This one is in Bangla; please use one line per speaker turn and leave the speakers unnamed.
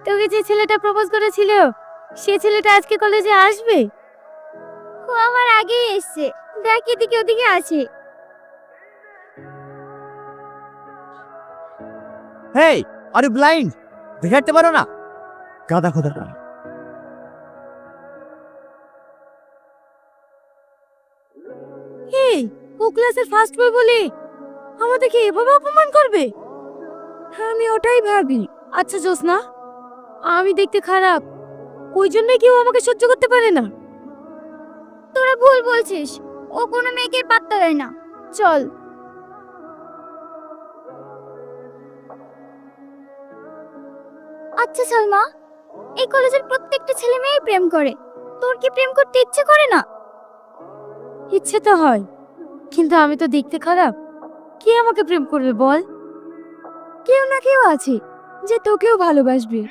তোকে যে ছেলেটা প্রপোজ করেছিল সে ছেলেটা আজকে কলেজে আসবে? ও আমার আগেই এসেছে, দেখ এদিকে ওদিকে আছে।
হেই, আর ইউ ব্লাইন্ড? দেখাতে পারো না? গাদা খোদাটা।
এই, ও ক্লাসের ফার্স্ট বয় বলে আমাদেরকে এভাবে অপমান করবে? আমি ওটাই ভাবি। আচ্ছা জোসনা, আমি দেখতে খারাপ, ওই জন্য কেউ আমাকে সহ্য করতে পারে না। তোরা ভুল বলছিস, ও কোনো মেয়েকে পাত্তা দেয় না। চল। আচ্ছা সালমা, এই কলেজের প্রত্যেকটা ছেলে মেয়ে প্রেম করে, তোর কি প্রেম করতে ইচ্ছে করে না? ইচ্ছে তো হয়, কিন্তু আমি তো দেখতে খারাপ, কে আমাকে প্রেম করবে বল? কেউ না কেউ আছে যে তোকেও ভালোবাসবে।